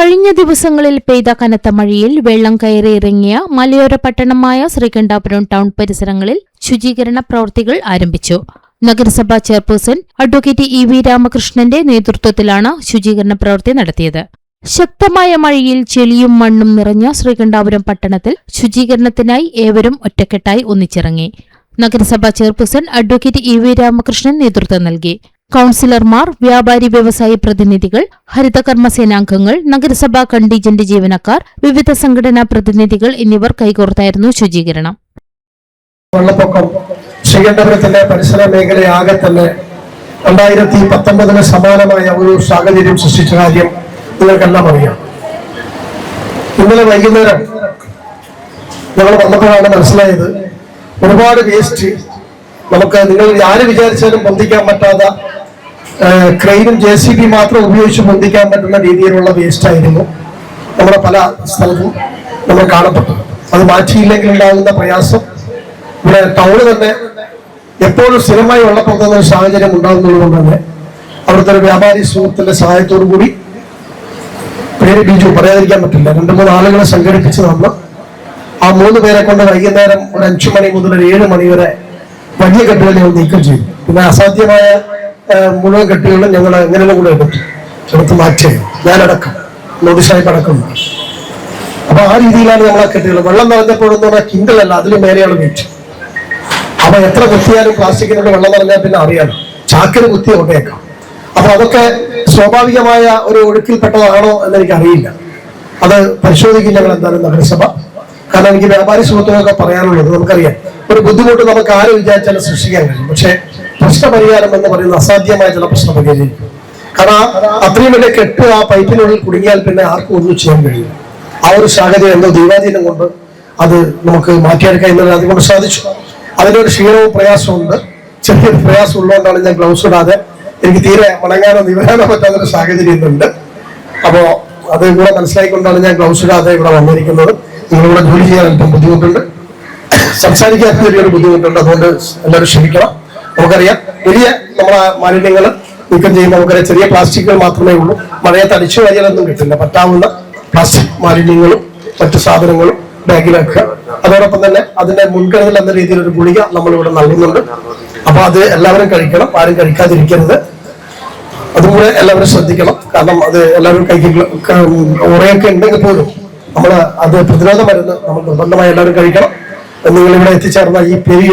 കഴിഞ്ഞ ദിവസങ്ങളിൽ പെയ്ത കനത്ത മഴയിൽ വെള്ളം കയറിയിറങ്ങിയ മലയോര പട്ടണമായ ശ്രീകണ്ഠാപുരം ടൗൺ പരിസരങ്ങളിൽ ശുചീകരണ പ്രവൃത്തികൾ ആരംഭിച്ചു. നഗരസഭാ ചെയർപേഴ്സൺ അഡ്വക്കേറ്റ് ഇ വി രാമകൃഷ്ണന്റെ നേതൃത്വത്തിലാണ് ശുചീകരണ പ്രവൃത്തി നടത്തിയത്. ശക്തമായ മഴയിൽ ചെളിയും മണ്ണും നിറഞ്ഞ ശ്രീകണ്ഠാപുരം പട്ടണത്തിൽ ശുചീകരണത്തിനായി ഏവരും ഒറ്റക്കെട്ടായി ഒന്നിച്ചിറങ്ങി. നഗരസഭാ chairperson advocate E V Ramakrishnan നേതൃത്വം നൽകി. കൌൺസിലർമാർ, വ്യാപാരി വ്യവസായി പ്രതിനിധികൾ, ഹരിതകർമ്മസേനാംഗങ്ങൾ, നഗരസഭാ കണ്ടീജന്റ് ജീവനക്കാർ, വിവിധ സംഘടനാ പ്രതിനിധികൾ എന്നിവർ കൈകോർത്തായിരുന്നു ശുചീകരണം. വെള്ളപ്പൊക്കം ശ്രീകണ്ഠപുരത്തിന്റെ പരിസര മേഖലയാകെ തന്നെ 2019 സമാനമായ ഒരു സാഹചര്യം സൃഷ്ടിച്ച കാര്യം നിങ്ങൾക്കെല്ലാം അറിയാം. ഇന്നലെ വൈകുന്നേരം ഞങ്ങൾ വന്നപ്പോഴാണ് മനസ്സിലായത്, ഒരുപാട് വേസ്റ്റ് നമുക്ക് നിങ്ങൾ ആര് വിചാരിച്ചാലും പൊന്തിക്കാൻ പറ്റാത്ത ക്രെയിനും JCB മാത്രം ഉപയോഗിച്ച് പൊന്തിക്കാൻ പറ്റുന്ന രീതിയിലുള്ള വേസ്റ്റ് ആയിരുന്നു നമ്മുടെ പല സ്ഥലത്തും നമ്മൾ കാണപ്പെട്ടു. അത് മാറ്റിയില്ലെങ്കിൽ ഉണ്ടാകുന്ന പ്രയാസം ഇവിടെ ടൗണ് തന്നെ എപ്പോഴും സ്ഥിരമായി വെള്ളപ്പൊക്കുന്ന ഒരു സാഹചര്യം ഉണ്ടാകുന്നത് കൊണ്ട് തന്നെ അവിടുത്തെ ഒരു വ്യാപാരി സുഹൃത്തിന്റെ സഹായത്തോടു കൂടി, പേര് ബിജു പറയാതിരിക്കാൻ പറ്റില്ല, 2-3 ആളുകളെ സംഘടിപ്പിച്ച് നമ്മൾ ആ 3 പേരെ കൊണ്ട് വൈകുന്നേരം ഒരു 5 മണി മുതൽ 7 മണി വരെ വലിയ കെട്ടുകൾ ഞങ്ങൾ നീക്കം ചെയ്തു. പിന്നെ അസാധ്യമായ മുഴുവൻ കെട്ടുകളും ഞങ്ങൾ എങ്ങനെയും കൂടെ എടുത്ത് മാറ്റിയത്, ഞാനടക്കം നോട്ടീസായി അടക്കുന്നു. അപ്പൊ ആ രീതിയിലാണ് ഞങ്ങൾ ആ കെട്ടുകൾ. വെള്ളം നിറഞ്ഞപ്പോഴെന്ന് പറഞ്ഞാൽ കിണ്ടലല്ല, അതിന് മേലെയാണ് വെയിറ്റ്. അപ്പൊ എത്ര കുത്തിയാലും പ്ലാസ്റ്റിക്കിനോട് വെള്ളം നിറഞ്ഞാൽ പിന്നെ അറിയാലോ, ചാക്കിന് കുത്തി കൊണ്ടേക്കാം. അപ്പൊ അതൊക്കെ സ്വാഭാവികമായ ഒരു ഒഴുക്കിൽപ്പെട്ടതാണോ എന്ന് എനിക്ക് അറിയില്ല. അത് പരിശോധിക്കും ഞങ്ങൾ എന്തായാലും നഗരസഭ. കാരണം എനിക്ക് വ്യാപാരി സുഹൃത്തുക്കളൊക്കെ പറയാനുള്ളത്, നമുക്കറിയാം ഒരു ബുദ്ധിമുട്ട് നമുക്ക് ആരും വിചാരിച്ചാലും സൃഷ്ടിക്കാൻ കഴിയും. പക്ഷെ പ്രശ്നപരിഹാരം എന്ന് പറയുന്നത് അസാധ്യമായ ചില പ്രശ്നം പരിഹരിക്കും. കാരണം അത്രയും വലിയ കെട്ട് ആ പൈപ്പിനുള്ളിൽ കുടുങ്ങിയാൽ പിന്നെ ആർക്കും ഒന്നും ചെയ്യാൻ കഴിയില്ല. ആ ഒരു സാഹചര്യം എന്തോ ദൈവാധീനം കൊണ്ട് അത് നമുക്ക് മാറ്റിയെടുക്കാൻ എന്നുള്ളത് അതുകൊണ്ട് സാധിച്ചു. അതിൻ്റെ ഒരു ക്ഷീണവും പ്രയാസവും ഉണ്ട്. ചെറിയൊരു പ്രയാസം ഉള്ളതുകൊണ്ടാണ് ഞാൻ ഗ്ലൗസ് ഇടാതെ, എനിക്ക് തീരെ മടങ്ങാനോ നിവരാനോ പറ്റാത്തൊരു സാഹചര്യം ഇന്നുണ്ട്. അപ്പോൾ അത് കൂടെ മനസ്സിലാക്കിക്കൊണ്ടാണ് ഞാൻ ഗ്ലൗസ് ഇടാതെ ഇവിടെ വന്നിരിക്കുന്നത്. നിങ്ങളിവിടെ ജോലി ചെയ്യാൻ അല്പം ബുദ്ധിമുട്ടുണ്ട്, സംസാരിക്കാൻ ചെറിയൊരു ബുദ്ധിമുട്ടുണ്ട്. അതുകൊണ്ട് എല്ലാവരും ക്ഷമിക്കണം. നമുക്കറിയാം വലിയ നമ്മളെ മാലിന്യങ്ങൾ നീക്കം ചെയ്യുമ്പോൾ നമുക്കറിയാം ചെറിയ പ്ലാസ്റ്റിക്കുകൾ മാത്രമേ ഉള്ളൂ. മഴയത്ത് അടിച്ചു വാരിയാലൊന്നും കിട്ടില്ല. പറ്റാവുന്ന പ്ലാസ്റ്റിക് മാലിന്യങ്ങളും മറ്റു സാധനങ്ങളും ബാഗിലാക്കുക. അതോടൊപ്പം തന്നെ അതിന്റെ മുൻകരുതൽ എന്ന രീതിയിൽ ഒരു ഗുളിക നമ്മളിവിടെ നൽകുന്നുണ്ട്. അപ്പൊ അത് എല്ലാവരും കഴിക്കണം, ആരും കഴിക്കാതിരിക്കരുത്. അതുകൂടെ എല്ലാവരും ശ്രദ്ധിക്കണം. കാരണം അത് എല്ലാവരും ഉറയൊക്കെ ഉണ്ടെങ്കിൽ പോലും നമ്മൾ അത് പ്രതിരോധ മരുന്ന് നമ്മൾ നിർബന്ധമായി എല്ലാവരും കഴിക്കണം. നിങ്ങളിവിടെ എത്തിച്ചേർന്ന ഈ പെരിയ